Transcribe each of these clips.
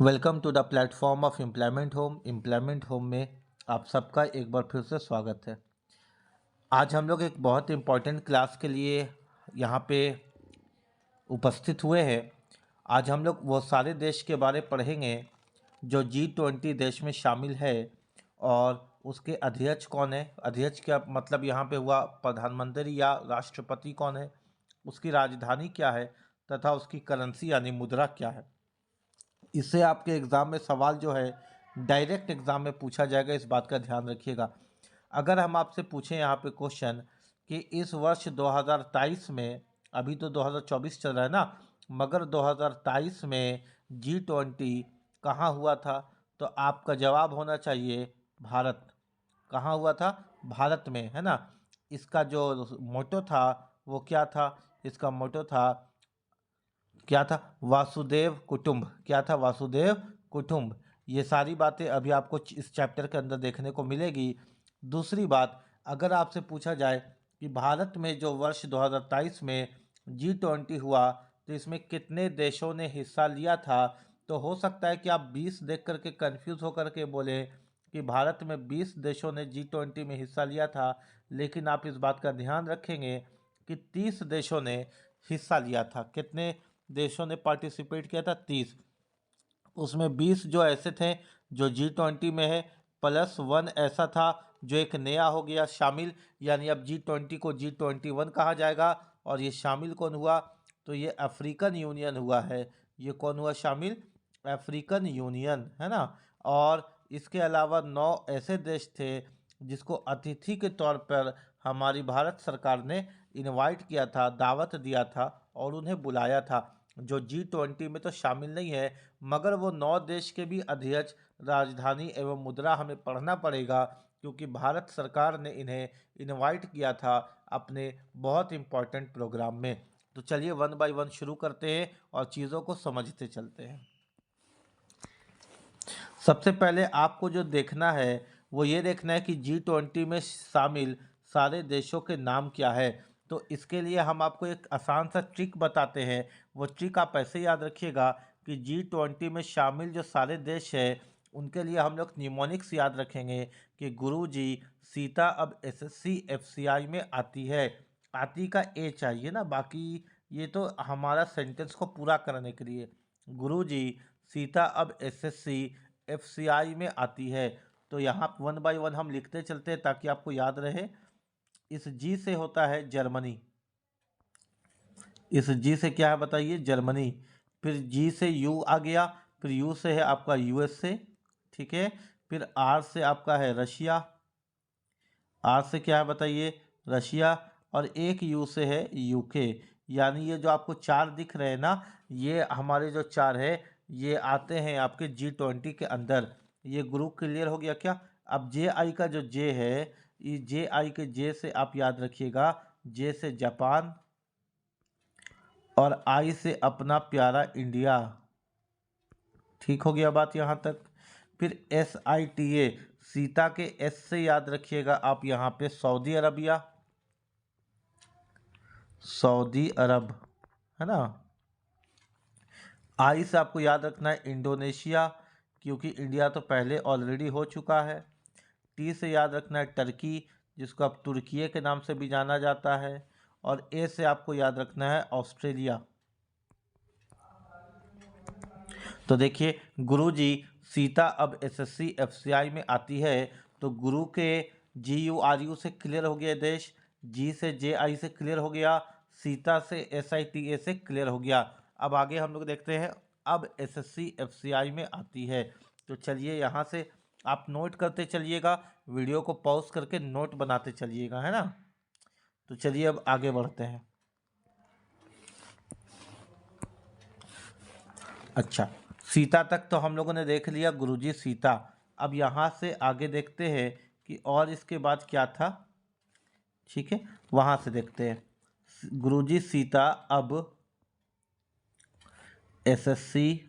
Welcome to the platform of employment home. Employment home में आप सबका एक बार फिर से स्वागत है। आज हम लोग एक बहुत इम्पॉर्टेंट क्लास के लिए यहाँ पे उपस्थित हुए हैं। आज हम लोग वो सारे देश के बारे पढ़ेंगे जो G20 देश में शामिल है और उसके अध्यक्ष कौन है। अध्यक्ष का मतलब यहाँ पे हुआ प्रधानमंत्री या राष्ट्रपति कौन है, उसकी राजधानी क्या है तथा उसकी करेंसी यानी मुद्रा क्या है। इससे आपके एग्ज़ाम में सवाल जो है डायरेक्ट एग्ज़ाम में पूछा जाएगा, इस बात का ध्यान रखिएगा। अगर हम आपसे पूछें यहाँ पे क्वेश्चन कि इस वर्ष 2023 में, अभी तो 2024 चल रहा है ना, मगर 2023 में G20 कहाँ हुआ था, तो आपका जवाब होना चाहिए भारत। कहाँ हुआ था? भारत में, है ना। इसका जो मोटो था वो क्या था? इसका मोटो था, क्या था? वासुदेव कुटुंब। क्या था? वासुदेव कुटुंब। ये सारी बातें अभी आपको इस चैप्टर के अंदर देखने को मिलेगी। दूसरी बात, अगर आपसे पूछा जाए कि भारत में जो वर्ष 2023 में G20 हुआ तो इसमें कितने देशों ने हिस्सा लिया था, तो हो सकता है कि आप 20 देख करके कंफ्यूज होकर के बोले कि भारत में 20 देशों ने G20 में हिस्सा लिया था, लेकिन आप इस बात का ध्यान रखेंगे कि 30 देशों ने हिस्सा लिया था। कितने देशों ने पार्टिसिपेट किया था? 30। उसमें 20 जो ऐसे थे जो G20 में है, प्लस 1 ऐसा था जो एक नया हो गया शामिल, यानी अब G20 को G21 कहा जाएगा। और ये शामिल कौन हुआ? तो ये अफ्रीकन यूनियन हुआ है। ये कौन हुआ शामिल? अफ्रीकन यूनियन, है ना। और इसके अलावा 9 ऐसे देश थे जिसको अतिथि के तौर पर हमारी भारत सरकार ने इनवाइट किया था, दावत दिया था और उन्हें बुलाया था, जो G20 में तो शामिल नहीं है, मगर वो 9 देश के भी अध्यक्ष, राजधानी एवं मुद्रा हमें पढ़ना पड़ेगा, क्योंकि भारत सरकार ने इन्हें इनवाइट किया था अपने बहुत इम्पोर्टेंट प्रोग्राम में। तो चलिए वन बाय वन शुरू करते हैं और चीज़ों को समझते चलते हैं। सबसे पहले आपको जो देखना है वो ये देखना है कि G20 में शामिल सारे देशों के नाम क्या है। तो इसके लिए हम आपको एक आसान सा ट्रिक बताते हैं। वो ट्रिक आप ऐसे याद रखिएगा कि G20 में शामिल जो सारे देश हैं उनके लिए हम लोग निमोनिक्स याद रखेंगे कि गुरुजी सीता अब एसएससी एफसीआई में आती है। आती का ए चाहिए ना, बाकी ये तो हमारा सेंटेंस को पूरा करने के लिए। गुरुजी सीता अब एसएससी एफसीआई में आती है। तो यहाँ वन बाय वन हम लिखते चलते हैं ताकि आपको याद रहे। इस जी से होता है जर्मनी। इस जी से क्या है बताइए? जर्मनी। फिर जी से यू आ गया, फिर यू से है आपका यूएसए, ठीक है। फिर आर से आपका है रशिया। आर से क्या है बताइए? रशिया। और एक यू से है यूके। यानी ये जो आपको चार दिख रहे हैं ना, ये हमारे जो चार है ये आते हैं आपके G20 के अंदर। ये ग्रुप क्लियर हो गया क्या? अब जे आई का जो जे है, ये जे आई के जे से आप याद रखिएगा, जे से जापान और आई से अपना प्यारा इंडिया। ठीक हो गया बात यहाँ तक। फिर SITA, सीता के एस से याद रखिएगा आप यहाँ पे सऊदी अरबिया, सऊदी अरब, है ना। आई से आपको याद रखना है इंडोनेशिया, क्योंकि इंडिया तो पहले ऑलरेडी हो चुका है। टी से याद रखना है टर्की, जिसको अब तुर्किये के नाम से भी जाना जाता है। और ए से आपको याद रखना है ऑस्ट्रेलिया। तो देखिए, गुरु जी सीता अब एसएससी एफसीआई में आती है, तो गुरु के GURU से क्लियर हो गया देश, जी से JI से क्लियर हो गया, सीता से SITA से क्लियर हो गया। अब आगे हम लोग देखते हैं, अब एसएससी एफसीआई में आती है। तो चलिए यहाँ से आप नोट करते चलिएगा, वीडियो को पॉज करके नोट बनाते चलिएगा, है ना। तो चलिए अब आगे बढ़ते हैं। अच्छा, सीता तक तो हम लोगों ने देख लिया, गुरुजी सीता। अब यहाँ से आगे देखते हैं कि और इसके बाद क्या था, ठीक है, वहाँ से देखते हैं। गुरुजी सीता अब एसएससी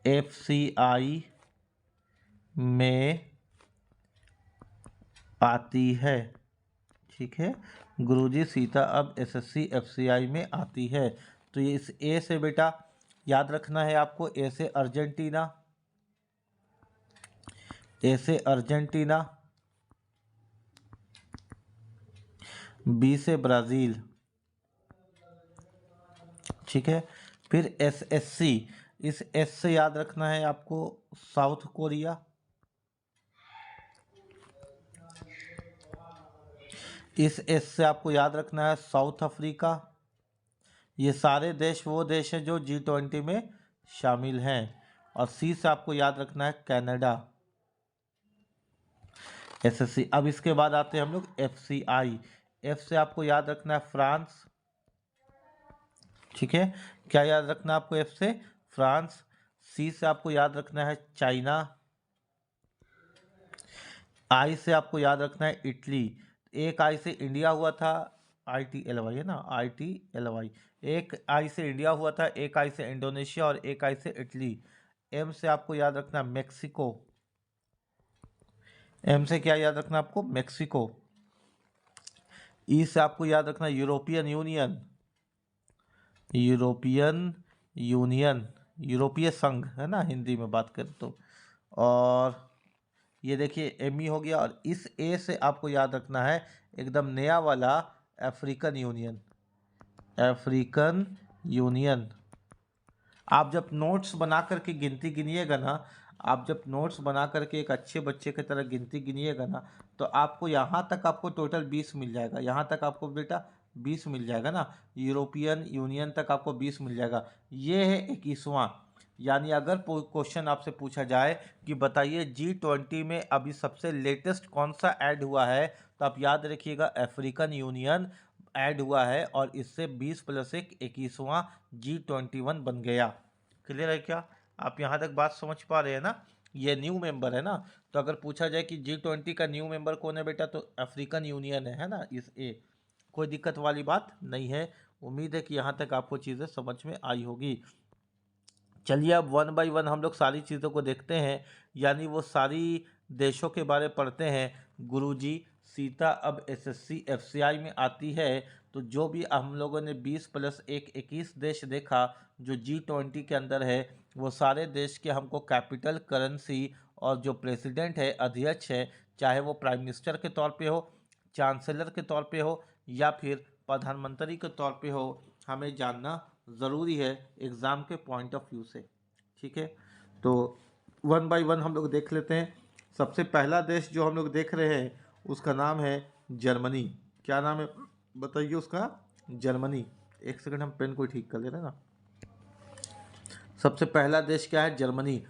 एफसीआई में आती है, ठीक है। गुरुजी सीता अब एसएससी एफसीआई में आती है। तो ये इस ए से बेटा याद रखना है आपको, ए से अर्जेंटीना, ए से अर्जेंटीना, बी से ब्राज़ील, ठीक है। फिर एस सी, इस एस से याद रखना है आपको साउथ कोरिया, इस एस से आपको याद रखना है साउथ अफ्रीका। ये सारे देश वो देश हैं जो G20 में शामिल हैं। और सी से आपको याद रखना है कनाडा, SSC। अब इसके बाद आते हैं हम लोग FCI, एफ से आपको याद रखना है फ्रांस, ठीक है। क्या याद रखना है आपको एफ से? फ्रांस। सी से आपको याद रखना है चाइना, आई से आपको याद रखना है इटली। एक आई से इंडिया हुआ था, ITLY है ना, ITLY। एक आई से इंडिया हुआ था, एक आई से इंडोनेशिया और एक आई से इटली। एम से आपको याद रखना है मेक्सिको, एम से क्या याद रखना आपको? मेक्सिको। ई से आपको याद रखना यूरोपियन यूनियन, यूरोपियन यूनियन, यूरोपीय संघ है ना हिंदी में बात करें तो। और ये देखिए एम ई हो गया। और इस ए से आपको याद रखना है एकदम नया वाला अफ्रीकन यूनियन, अफ्रीकन यूनियन। आप जब नोट्स बना करके गिनती गिनिएगा ना, आप जब नोट्स बना करके एक अच्छे बच्चे की तरह गिनती गिनिएगा ना, तो आपको यहाँ तक आपको टोटल 20 मिल जाएगा। यहाँ तक आपको बेटा 20 मिल जाएगा ना, यूरोपियन यूनियन तक आपको 20 मिल जाएगा। ये है 21वां। यानी अगर क्वेश्चन आपसे पूछा जाए कि बताइए G20 में अभी सबसे लेटेस्ट कौन सा ऐड हुआ है, तो आप याद रखिएगा अफ्रीकन यूनियन ऐड हुआ है और इससे 20 + 1 21वां G21 बन गया। क्लियर है क्या? आप यहाँ तक बात समझ पा रहे हैं ना? ये न्यू मेंबर है ना, तो अगर पूछा जाए कि G20 का न्यू मेंबर कौन है बेटा, तो अफ्रीकन यूनियन है ना इस ए। कोई दिक्कत वाली बात नहीं है। उम्मीद है कि यहाँ तक आपको चीज़ें समझ में आई होगी। चलिए अब 1 बाय 1 हम लोग सारी चीज़ों को देखते हैं, यानी वो सारी देशों के बारे पढ़ते हैं। गुरुजी सीता अब SSC FCI में आती है, तो जो भी हम लोगों ने 20 + 1 21 देश देखा जो G20 के अंदर है, वो सारे देश के हमको कैपिटल करेंसी और जो प्रेसिडेंट है, अध्यक्ष है, चाहे वो प्राइम मिनिस्टर के तौर पे हो, चांसलर के तौर पे हो या फिर प्रधानमंत्री के तौर पे हो, हमें जानना ज़रूरी है एग्ज़ाम के पॉइंट ऑफ व्यू से, ठीक है। तो 1 बाय 1 हम लोग देख लेते हैं। सबसे पहला देश जो हम लोग देख रहे हैं उसका नाम है जर्मनी। क्या नाम है बताइए उसका? जर्मनी। एक सेकंड हम पेन को ठीक कर ले रहे हैं ना। सबसे पहला देश क्या है? जर्मनी।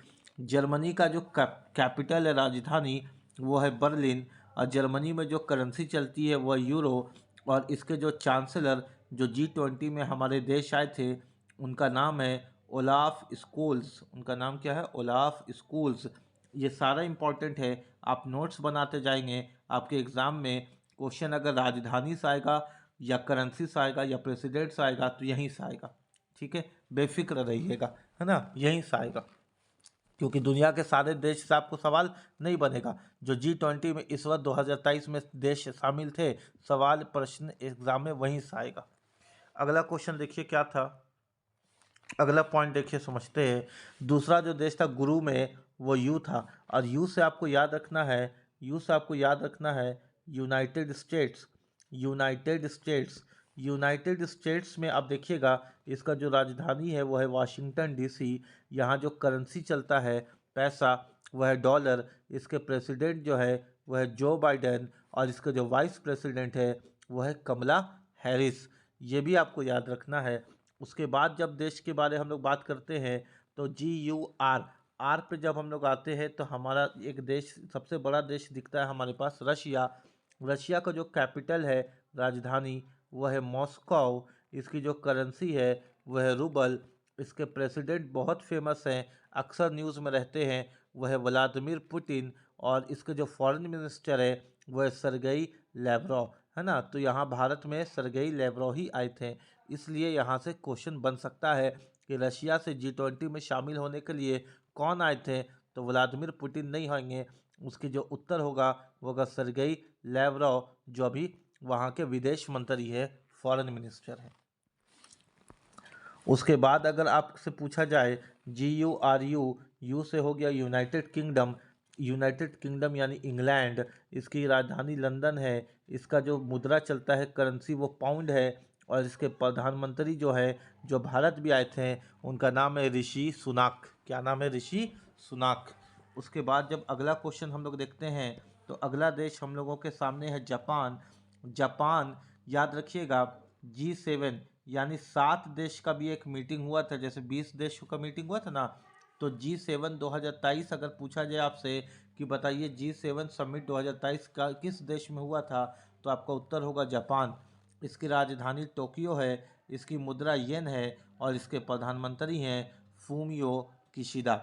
जर्मनी का जो कैपिटल है, राजधानी, वो है बर्लिन। और जर्मनी में जो करेंसी चलती है वह यूरो। और इसके जो चांसलर जो G20 में हमारे देश आए थे, उनका नाम है ओलाफ स्कोल्स। उनका नाम क्या है? Olaf Scholz. ये सारा इम्पोर्टेंट है, आप नोट्स बनाते जाएंगे। आपके एग्ज़ाम में क्वेश्चन अगर राजधानी से आएगा या करेंसी से आएगा या प्रेसिडेंट से आएगा तो यहीं से आएगा, ठीक है। बेफिक्र रहिएगा, है ना, यहीं से आएगा। क्योंकि दुनिया के सारे देश से आपको सवाल नहीं बनेगा। जो G20 में इस वक्त 2023 में देश शामिल थे, सवाल प्रश्न एग्जाम में वहीं से आएगा। अगला क्वेश्चन देखिए क्या था, अगला पॉइंट देखिए, समझते हैं। दूसरा जो देश था गुरु में, वो यू था। और यू से आपको याद रखना है, यू से आपको याद रखना है United states. United states, United states में आप देखिएगा इसका जो राजधानी है वो है वाशिंगटन DC। यहाँ जो करेंसी चलता है, पैसा, वह है डॉलर। इसके प्रेसिडेंट जो है वह है जो बाइडेन और इसके जो वाइस प्रेसिडेंट है वह है कमला हैरिस। ये भी आपको याद रखना है। उसके बाद जब देश के बारे हम लोग बात करते हैं तो GUR, आर पे जब हम लोग आते हैं तो हमारा एक देश, सबसे बड़ा देश दिखता है हमारे पास, रशिया। रशिया का जो कैपिटल है, राजधानी, वह है मॉस्को। इसकी जो करेंसी है वह है रूबल। इसके प्रेसिडेंट बहुत फेमस हैं, अक्सर न्यूज़ में रहते हैं, वह है व्लादिमीर पुतिन। और इसके जो फॉरेन मिनिस्टर है वह है सरगेई लैवरोव, है ना। तो यहाँ भारत में सरगेई लैवरोव ही आए थे, इसलिए यहाँ से क्वेश्चन बन सकता है कि रशिया से G20 में शामिल होने के लिए कौन आए थे, तो व्लादिमीर पुतिन नहीं होंगे। उसकी जो उत्तर होगा वो होगा सरगेई लैवरोव, जो अभी वहाँ के विदेश मंत्री है, फॉरेन मिनिस्टर है। उसके बाद अगर आपसे पूछा जाए GURU, यू से हो गया यूनाइटेड किंगडम, यूनाइटेड किंगडम यानी इंग्लैंड, इसकी राजधानी लंदन है, इसका जो मुद्रा चलता है करेंसी वो पाउंड है, और इसके प्रधानमंत्री जो है, जो भारत भी आए थे, उनका नाम है ऋषि सुनाक। क्या नाम है? ऋषि सुनाक। उसके बाद जब अगला क्वेश्चन हम लोग देखते हैं तो अगला देश हम लोगों के सामने है जापान। जापान, याद रखिएगा, G7 यानी 7 देश का भी एक मीटिंग हुआ था, जैसे 20 देशों का मीटिंग हुआ था ना, तो G7 2023 अगर पूछा जाए आपसे कि बताइए G7 समिट 2023 का किस देश में हुआ था, तो आपका उत्तर होगा जापान। इसकी राजधानी टोक्यो है, इसकी मुद्रा येन है, और इसके प्रधानमंत्री हैं फूमियो किशिदा।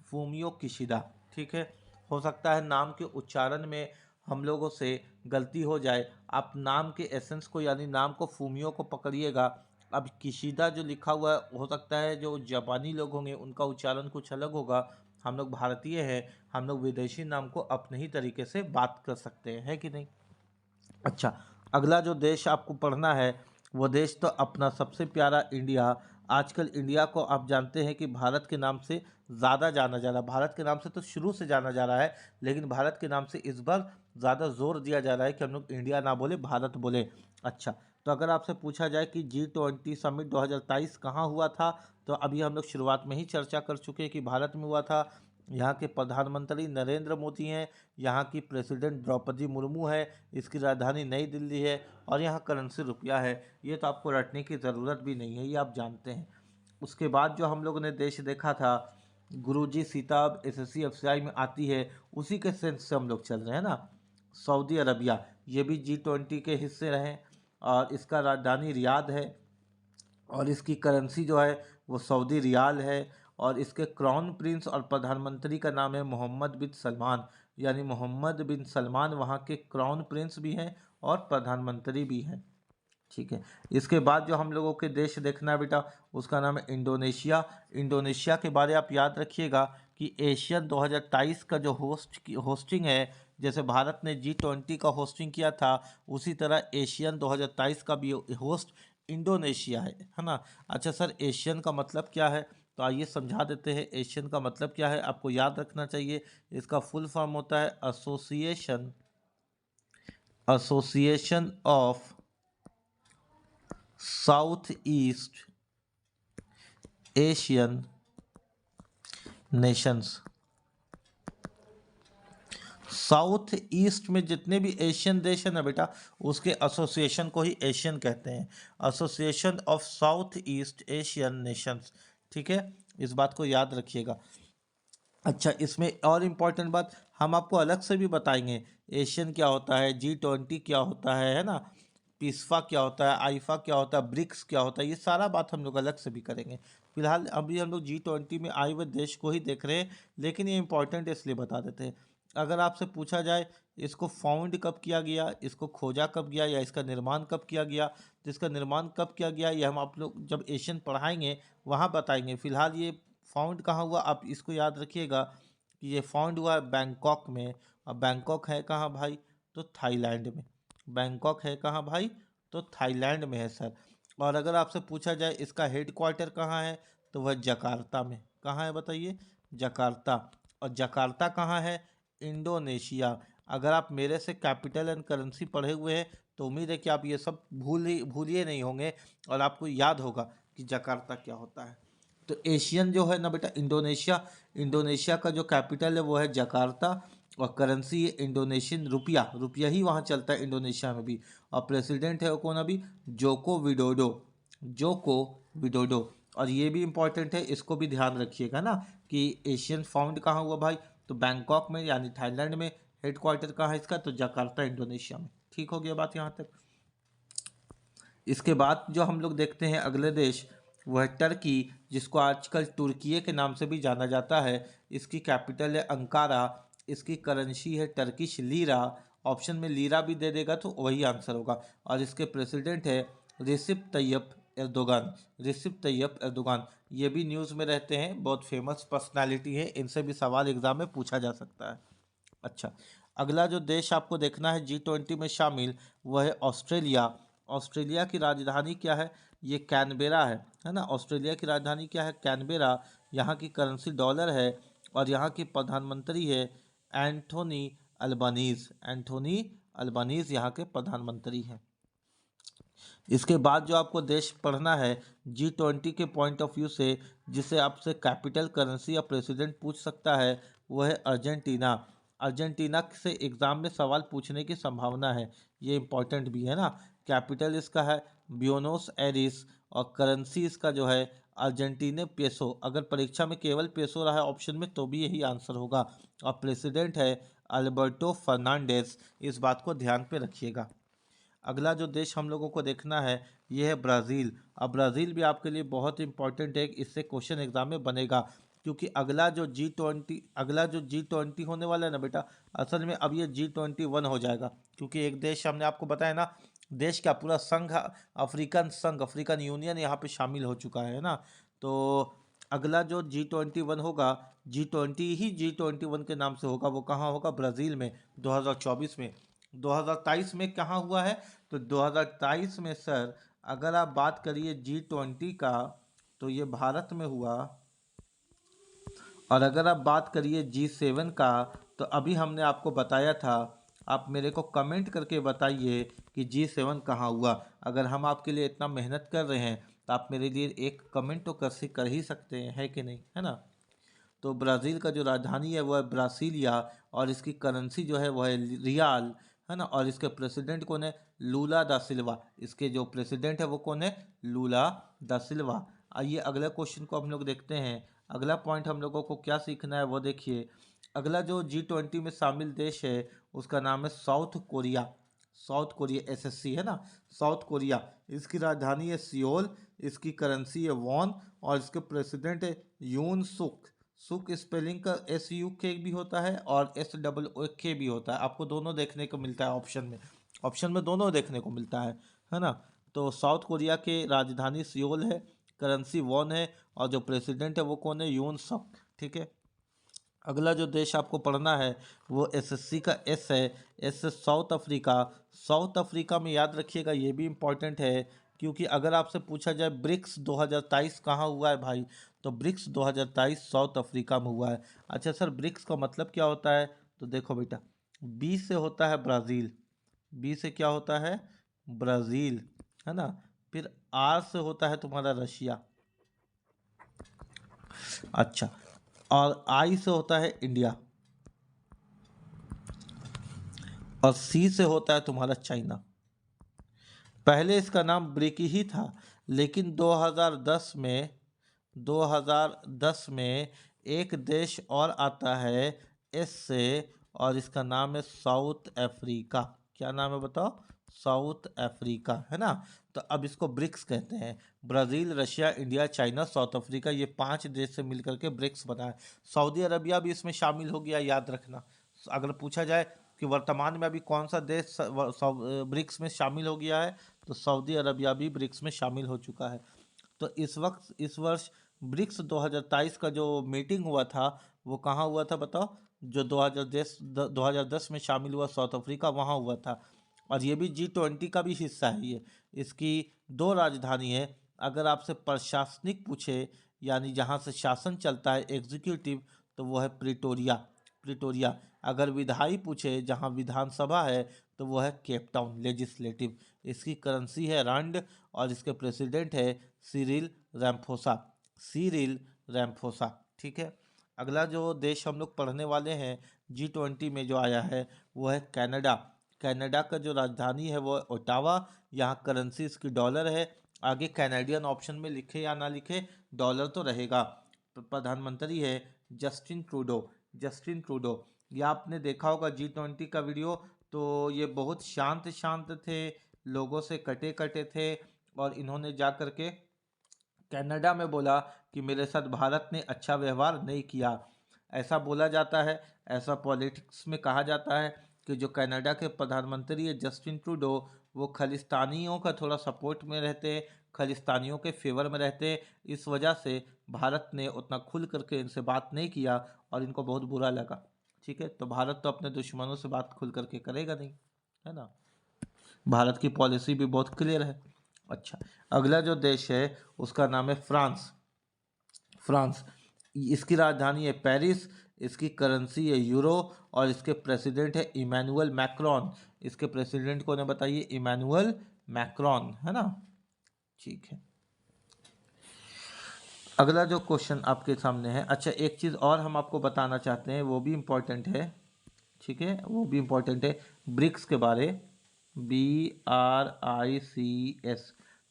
फूमियो किशिदा, ठीक है। हो सकता है नाम के उच्चारण में हम लोगों से गलती हो जाए, आप नाम के एसेंस को यानी नाम को फूमियो को पकड़िएगा। अब किशिदा जो लिखा हुआ है, हो सकता है जो जापानी लोग होंगे उनका उच्चारण कुछ अलग होगा। हम लोग भारतीय हैं, हम लोग विदेशी नाम को अपने ही तरीके से बात कर सकते हैं, है कि नहीं। अच्छा, अगला जो देश आपको पढ़ना है वो देश तो अपना सबसे प्यारा इंडिया। आजकल इंडिया को आप जानते हैं कि भारत के नाम से ज़्यादा जाना जा रहा है। भारत के नाम से तो शुरू से जाना जा रहा है, लेकिन भारत के नाम से इस बार ज़्यादा जोर दिया जा रहा है कि हम लोग इंडिया ना बोले, भारत बोले। अच्छा, तो अगर आपसे पूछा जाए कि G20 समिट 2023 कहाँ हुआ था, तो अभी हम लोग शुरुआत में ही चर्चा कर चुके हैं कि भारत में हुआ था। यहाँ के प्रधानमंत्री नरेंद्र मोदी हैं, यहाँ की प्रेसिडेंट द्रौपदी मुर्मू है, इसकी राजधानी नई दिल्ली है, और यहाँ करेंसी रुपया है। ये तो आपको रटने की ज़रूरत भी नहीं है, ये आप जानते हैं। उसके बाद जो हम लोगों ने देश देखा था, गुरुजी सीता अब SSC FCI में आती है, उसी के सेंस से हम लोग चल रहे हैं ना। सऊदी अरबिया, ये भी G20 के हिस्से रहे, और इसका राजधानी रियाद है, और इसकी करेंसी जो है वो सऊदी रियाल है, और इसके क्राउन प्रिंस और प्रधानमंत्री का नाम है मोहम्मद बिन सलमान, यानी मोहम्मद बिन सलमान वहाँ के क्राउन प्रिंस भी हैं और प्रधानमंत्री भी हैं, ठीक है। इसके बाद जो हम लोगों के देश देखना है बेटा, उसका नाम है इंडोनेशिया। इंडोनेशिया के बारे आप याद रखिएगा कि एशियन 2023 का जो होस्टिंग है, जैसे भारत ने G20 का होस्टिंग किया था, उसी तरह एशियन 2023 का भी होस्ट इंडोनेशिया है ना। अच्छा सर, एशियन का मतलब क्या है, तो आइए समझा देते हैं। एशियन का मतलब क्या है आपको याद रखना चाहिए। इसका फुल फॉर्म होता है association association of south east Asian Nations. South east में जितने भी एशियन देश हैं ना बेटा, उसके एसोसिएशन को ही एशियन कहते हैं, association of south east Asian Nations, ठीक है। इस बात को याद रखिएगा। अच्छा, इसमें और इम्पोर्टेंट बात हम आपको अलग से भी बताएंगे, एशियन क्या होता है, G20 क्या होता है ना, पिस्फा क्या होता है, आईफा क्या होता है, ब्रिक्स क्या होता है, ये सारा बात हम लोग अलग से भी करेंगे। फिलहाल अभी हम लोग G20 में आए हुए देश को ही देख रहे हैं, लेकिन ये इंपॉर्टेंट है इसलिए बता देते हैं। अगर आपसे पूछा जाए इसको फाउंड कब किया गया, इसको खोजा कब गया, या इसका निर्माण कब किया गया, तो इसका निर्माण कब किया गया ये हम आप लोग जब एशियन पढ़ाएंगे वहाँ बताएंगे। फिलहाल ये फाउंड कहाँ हुआ आप इसको याद रखिएगा कि ये फाउंड हुआ है बैंकॉक में। अब बैंकॉक है कहाँ भाई, तो थाईलैंड में। बैंकॉक है कहाँ भाई, तो थाईलैंड में है सर। और अगर आपसे पूछा जाए इसका हेड क्वार्टर कहाँ है, तो वह जकार्ता में। कहाँ है बताइए, जकार्ता। और जकार्ता कहाँ है, इंडोनेशिया। अगर आप मेरे से कैपिटल एंड करेंसी पढ़े हुए हैं तो उम्मीद है कि आप ये सब भूलिए नहीं होंगे, और आपको याद होगा कि जकार्ता क्या होता है। तो एशियन जो है ना बेटा, इंडोनेशिया, इंडोनेशिया का जो कैपिटल है वो है जकार्ता, और करेंसी है इंडोनेशियन रुपया, रुपया ही वहाँ चलता है इंडोनेशिया में भी। और प्रेसिडेंट है वो कौन अभी, जोको विडोडो, जोको विडोडो। और ये भी इम्पोर्टेंट है, इसको भी ध्यान रखिएगा ना कि एशियन फाउंड कहाँ हुआ भाई, तो बैंकॉक में यानी थाईलैंड में। हेड क्वार्टर कहाँ है इसका, तो जकार्ता इंडोनेशिया में। ठीक हो गया बात यहाँ तक। इसके बाद जो हम लोग देखते हैं अगले देश, वह टर्की, जिसको आजकल तुर्किये के नाम से भी जाना जाता है। इसकी कैपिटल है अंकारा, इसकी करेंसी है टर्किश लीरा। ऑप्शन में लीरा भी दे देगा तो वही आंसर होगा। और इसके प्रेसिडेंट है Recep Tayyip Erdogan, Recep Tayyip Erdogan. ये भी न्यूज़ में रहते हैं, बहुत फेमस पर्सनालिटी है, इनसे भी सवाल एग्जाम में पूछा जा सकता है। अच्छा, अगला जो देश आपको देखना है G20 में शामिल, वह है ऑस्ट्रेलिया। ऑस्ट्रेलिया की राजधानी क्या है, ये कैनबेरा है ना। ऑस्ट्रेलिया की राजधानी क्या है? कैनबेरा। यहाँ की करेंसी डॉलर है और यहाँ की प्रधानमंत्री है एंथोनी अल्बानीज। एंथोनी अल्बानीज यहाँ के प्रधानमंत्री हैं। इसके बाद जो आपको देश पढ़ना है G20 के पॉइंट ऑफ व्यू से, जिसे आपसे कैपिटल करेंसी या प्रेसिडेंट पूछ सकता है, वो है अर्जेंटीना। अर्जेंटीना से एग्जाम में सवाल पूछने की संभावना है, ये इंपॉर्टेंट भी है ना। कैपिटल इसका है ब्यूनोस एरिस और करेंसी इसका जो है अर्जेंटीने पेसो। अगर परीक्षा में केवल पेसो रहा है ऑप्शन में तो भी यही आंसर होगा। और प्रेसिडेंट है अल्बर्टो फर्नांडेस, इस बात को ध्यान पे रखिएगा। अगला जो देश हम लोगों को देखना है ये है ब्राज़ील। अब ब्राज़ील भी आपके लिए बहुत इंपॉर्टेंट है, इससे क्वेश्चन एग्जाम में बनेगा, क्योंकि अगला जो G20 होने वाला है ना बेटा, असल में अब ये G21 हो जाएगा। क्योंकि एक देश हमने आपको बताया ना, देश का पूरा संघ, अफ्रीकन संघ, अफ्रीकन यूनियन यहाँ पे शामिल हो चुका है ना। तो अगला जो G21 होगा, G20 ही G21 के नाम से होगा। वो कहाँ होगा? ब्राज़ील में 2024 में। 2023 में कहाँ हुआ है? तो 2023 में सर अगर आप बात करिए G20 का तो ये भारत में हुआ, और अगर आप बात करिए G7 का तो अभी हमने आपको बताया था। आप मेरे को कमेंट करके बताइए कि G7 कहाँ हुआ। अगर हम आपके लिए इतना मेहनत कर रहे हैं तो आप मेरे लिए एक कमेंट तो कर ही सकते हैं, है कि नहीं, है ना। तो ब्राज़ील का जो राजधानी है वो है ब्रासिलिया और इसकी करेंसी जो है वो है रियाल, है ना। और इसके प्रेसिडेंट कौन है? लूला दा सिल्वा। इसके जो प्रेसिडेंट है वो कौन है? लूला दा सिल्वा। आइए अगले क्वेश्चन को हम लोग देखते हैं। अगला पॉइंट हम लोगों को क्या सीखना है वो देखिए। अगला जो G20 में शामिल देश है उसका नाम है south Korea. South Korea SSC है ना, साउथ कोरिया। इसकी राजधानी है सियोल, इसकी करेंसी है वॉन और इसके प्रेसिडेंट है यून सुक। सुक स्पेलिंग का SUK भी होता है और SOOK भी होता है। आपको दोनों देखने को मिलता है ऑप्शन में, ऑप्शन में दोनों देखने को मिलता है ना। तो साउथ कोरिया के राजधानी सियोल है, करेंसी वॉन है और जो प्रेसिडेंट है वो कौन है? यून सक। ठीक है। अगला जो देश आपको पढ़ना है वो SSC का S है। S से साउथ अफ्रीका। साउथ अफ्रीका में याद रखिएगा, ये भी इम्पोर्टेंट है, क्योंकि अगर आपसे पूछा जाए ब्रिक्स 2023 कहाँ हुआ है भाई, तो ब्रिक्स 2023 साउथ अफ्रीका में हुआ है। अच्छा सर, ब्रिक्स का मतलब क्या होता है? तो देखो बेटा, B से होता है ब्राज़ील। B से क्या होता है? ब्राज़ील, है ना। फिर R से होता है तुम्हारा रशिया। अच्छा, और I से होता है इंडिया और C से होता है तुम्हारा चाइना। पहले इसका नाम ब्रिक ही था, लेकिन 2010 में एक देश और आता है एस से, और इसका नाम है साउथ अफ्रीका। क्या नाम है बताओ? साउथ अफ्रीका, है ना। तो अब इसको ब्रिक्स कहते हैं। Brazil, Russia, India, China, south Africa, ये 5 देश से मिलकर के ब्रिक्स बना है। सऊदी अरबिया भी इसमें शामिल हो गया, याद रखना। अगर पूछा जाए कि वर्तमान में अभी कौन सा देश ब्रिक्स में शामिल हो गया है, तो सऊदी अरबिया भी ब्रिक्स में शामिल हो चुका है। तो इस वर्ष ब्रिक्स 2023 का जो मीटिंग हुआ था वो कहाँ हुआ था बताओ? जो 2010 में शामिल हुआ साउथ अफ्रीका, वहाँ हुआ था। और ये भी G20 का भी हिस्सा है ये। इसकी 2 राजधानी है। अगर आपसे प्रशासनिक पूछे, यानी जहाँ से शासन चलता है, एग्जीक्यूटिव, तो वो है प्रिटोरिया। प्रिटोरिया। अगर विधायी पूछे, जहाँ विधानसभा है, तो वो है केप टाउन, लेजिस्लेटिव। इसकी करेंसी है रंड और इसके प्रेसिडेंट है सिरिल रैम्फोसा। सिरिल रैम्फोसा। ठीक है। अगला जो देश हम लोग पढ़ने वाले हैं G20 में जो आया है वो है कनाडा। कनाडा का जो राजधानी है वो ओटावा। यहाँ करेंसी इसकी डॉलर है। आगे कैनेडियन ऑप्शन में लिखे या ना लिखे, डॉलर तो रहेगा। प्रधानमंत्री है जस्टिन ट्रूडो। Justin Trudeau. ये आपने देखा होगा G20 का वीडियो, तो ये बहुत शांत शांत थे, लोगों से कटे कटे थे, और इन्होंने जा कर के कनाडा में बोला कि मेरे साथ भारत ने अच्छा व्यवहार नहीं किया। ऐसा बोला जाता है, ऐसा पॉलिटिक्स में कहा जाता है कि जो कनाडा के प्रधानमंत्री है जस्टिन ट्रूडो, वो खालिस्तानियों का थोड़ा सपोर्ट में रहते, खालिस्तानियों के फेवर में रहते। इस वजह से भारत ने उतना खुल करके इनसे बात नहीं किया और इनको बहुत बुरा लगा। ठीक है। तो भारत तो अपने दुश्मनों से बात खुल करके करेगा नहीं, है ना। भारत की पॉलिसी भी बहुत क्लियर है। अच्छा, अगला जो देश है उसका नाम है फ्रांस। फ्रांस, इसकी राजधानी है पेरिस, इसकी करेंसी है यूरो और इसके प्रेसिडेंट है इमैनुअल मैक्रोन। इसके प्रेसिडेंट कौन है बताइए? इमैनुअल मैक्रोन, है ना। ठीक है, अगला जो क्वेश्चन आपके सामने है, अच्छा एक चीज़ और हम आपको बताना चाहते हैं, वो भी इम्पोर्टेंट है। ठीक है, वो भी इम्पोर्टेंट है, ब्रिक्स के बारे। BRICS।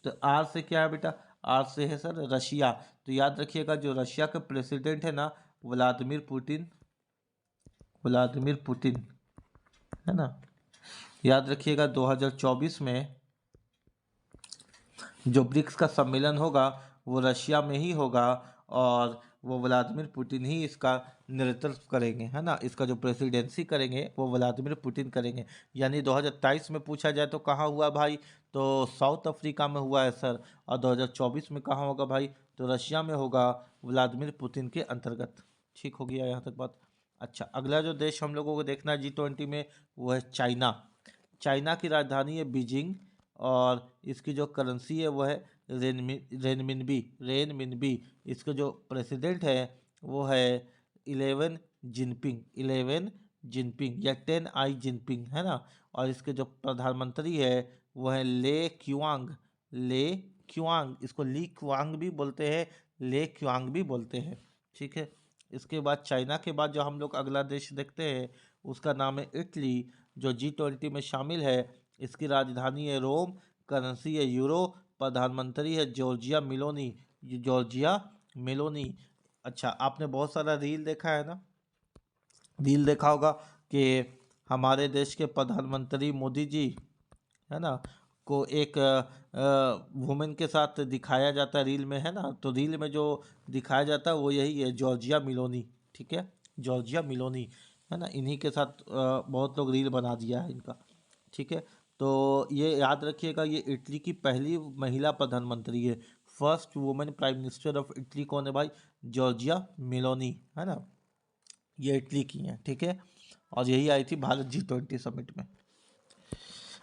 तो आर से क्या है बेटा? आर से है सर रशिया। तो याद रखिएगा, जो रशिया के प्रेसिडेंट है ना, व्लादिमीर पुतिन, व्लादिमीर पुतिन, है ना। याद रखिएगा 2024 में जो ब्रिक्स का सम्मेलन होगा वो रशिया में ही होगा और वो व्लादिमीर पुतिन ही इसका नेतृत्व करेंगे, है ना। इसका जो प्रेसिडेंसी करेंगे वो व्लादिमीर पुतिन करेंगे। यानी 2023 में पूछा जाए तो कहाँ हुआ भाई? तो साउथ अफ्रीका में हुआ है सर। और 2024 में कहाँ होगा भाई? तो रशिया में होगा, व्लादिमीर पुतिन के अंतर्गत। ठीक हो गया यहाँ तक बात। अच्छा, अगला जो देश हम लोगों को देखना है G20 में, वो है चाइना। चाइना की राजधानी है बीजिंग और इसकी जो करेंसी है वो है रेनमिनबी। इसके जो प्रेसिडेंट है वो है इलेवन जिनपिंग या 10 आई जिनपिंग, है ना। और इसके जो प्रधानमंत्री है वो है ले क्युआंग। इसको ली क्युआंग भी बोलते हैं, ले क्युआंग भी बोलते हैं। ठीक है, इसके बाद चाइना के बाद जो हम लोग अगला देश देखते हैं उसका नाम है इटली, जो G20 में शामिल है। इसकी राजधानी है रोम, करेंसी है यूरो, प्रधानमंत्री है जॉर्जिया मिलोनी। ये जॉर्जिया मिलोनी। अच्छा, आपने बहुत सारा रील देखा है ना, रील देखा होगा कि हमारे देश के प्रधानमंत्री मोदी जी, है ना, को एक वुमेन के साथ दिखाया जाता है रील में, है ना। तो रील में जो दिखाया जाता है वो यही है, जॉर्जिया मिलोनी। ठीक है, जॉर्जिया मिलोनी, है ना। इन्हीं के साथ बहुत लोग रील बना दिया है इनका। ठीक है, तो ये याद रखिएगा, ये इटली की पहली महिला प्रधानमंत्री है। First women prime minister of Italy कौन है भाई? जॉर्जिया मिलोनी, है ना। ये इटली की हैं। ठीक है, और यही आई थी भारत G20 समिट में।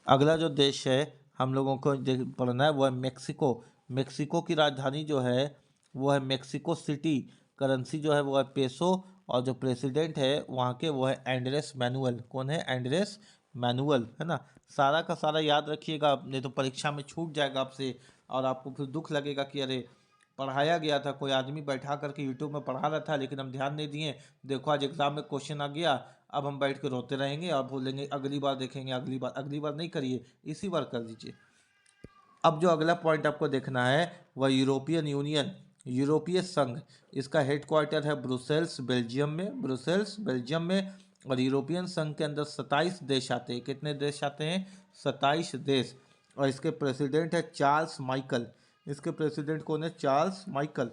अगला जो देश है हम लोगों को पढ़ना है वो है मेक्सिको। मेक्सिको की राजधानी जो है वो है मेक्सिको सिटी, करेंसी जो है वो है पेसो और जो प्रेसिडेंट है वहाँ के वो है एंड्रेस मैनुअल। कौन है? एंड्रेस मैनुअल, है ना। सारा का सारा याद रखिएगा, नहीं तो परीक्षा में छूट जाएगा आपसे और आपको फिर दुख लगेगा कि अरे पढ़ाया गया था, कोई आदमी बैठा करके यूट्यूब में पढ़ा रहा था लेकिन हम ध्यान नहीं दिए, देखो आज एग्जाम में क्वेश्चन आ गया, अब हम बैठ के रोते रहेंगे और बोलेंगे अगली बार देखेंगे, अगली बार नहीं करिए, इसी बार कर दीजिए। अब जो अगला पॉइंट आपको देखना है वह यूरोपियन यूनियन, यूरोपीय संघ। इसका हेडक्वार्टर है ब्रुसेल्स बेल्जियम में, ब्रुसेल्स बेल्जियम में। और यूरोपियन संघ के अंदर 27 देश आते हैं। कितने देश आते हैं? 27 देश। और इसके प्रेसिडेंट है चार्ल्स माइकल। इसके प्रेसिडेंट कौन है? Charles Michael.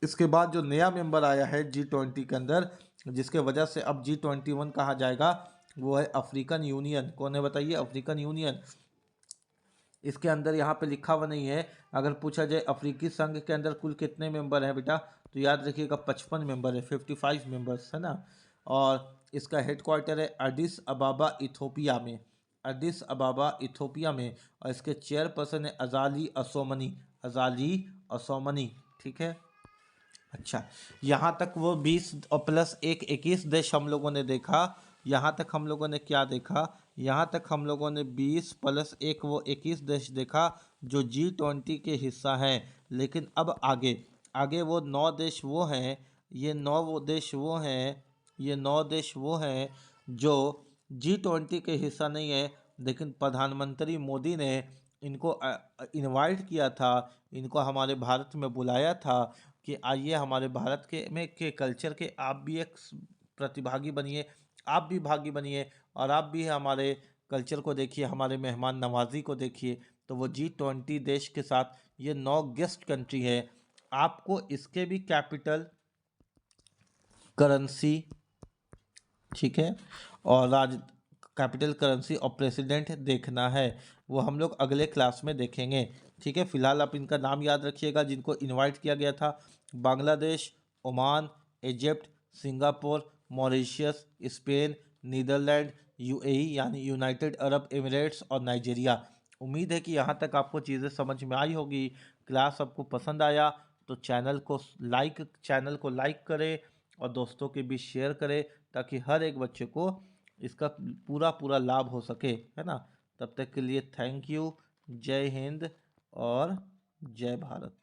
इसके बाद जो नया मेंबर आया है G20 के अंदर, जिसके वजह से अब G21 कहा जाएगा, वो है अफ्रीकन यूनियन। कौन है बताइए? African union. इसके अंदर यहाँ पे लिखा हुआ नहीं है, अगर पूछा जाए अफ्रीकी संघ के अंदर कुल कितने मेंबर हैं बेटा, तो याद रखिएगा 55 मेंबर है, 55 मेंबर्स, है ना। और इसका हेडक्वार्टर है एडिस अबाबा इथोपिया में, एडिस अबाबा इथोपिया में। और इसके चेयरपर्सन है अजाली असोमनी, अजाली असोमनी। ठीक है, अच्छा, यहाँ तक वो 20 और प्लस 1 21 देश हम लोगों ने देखा। यहाँ तक हम लोगों ने क्या देखा? यहाँ तक हम लोगों ने 20 प्लस 1 वो 21 देश देखा जो G20 के हिस्सा हैं। लेकिन अब आगे आगे वो 9 देश वो हैं, ये 9 वो देश वो हैं, ये 9 देश वो हैं जो G20 के हिस्सा नहीं है। लेकिन प्रधानमंत्री मोदी ने इनको इनवाइट किया था, इनको हमारे भारत में बुलाया था कि आइए हमारे भारत के कल्चर के आप भी एक प्रतिभागी बनिए, आप भी भागी बनिए और आप भी हमारे कल्चर को देखिए, हमारे मेहमान नवाजी को देखिए। तो वो G20 देश के साथ ये 9 गेस्ट कंट्री है। आपको इसके भी कैपिटल, करेंसी, ठीक है, और कैपिटल करेंसी और प्रेसिडेंट देखना है, वो हम लोग अगले क्लास में देखेंगे। ठीक है, फिलहाल आप इनका नाम याद रखिएगा जिनको इनवाइट किया गया था: Bangladesh, Oman, Egypt, Singapore, Mauritius, Spain, Netherlands, UAE यानी यूनाइटेड अरब एमिरेट्स और नाइजीरिया। उम्मीद है कि यहाँ तक आपको चीज़ें समझ में आई होगी। क्लास आपको पसंद आया तो चैनल को लाइक करें और दोस्तों के बीच शेयर करें, ताकि हर एक बच्चे को इसका पूरा पूरा लाभ हो सके, है ना। तब तक के लिए थैंक यू। जय हिंद और जय भारत।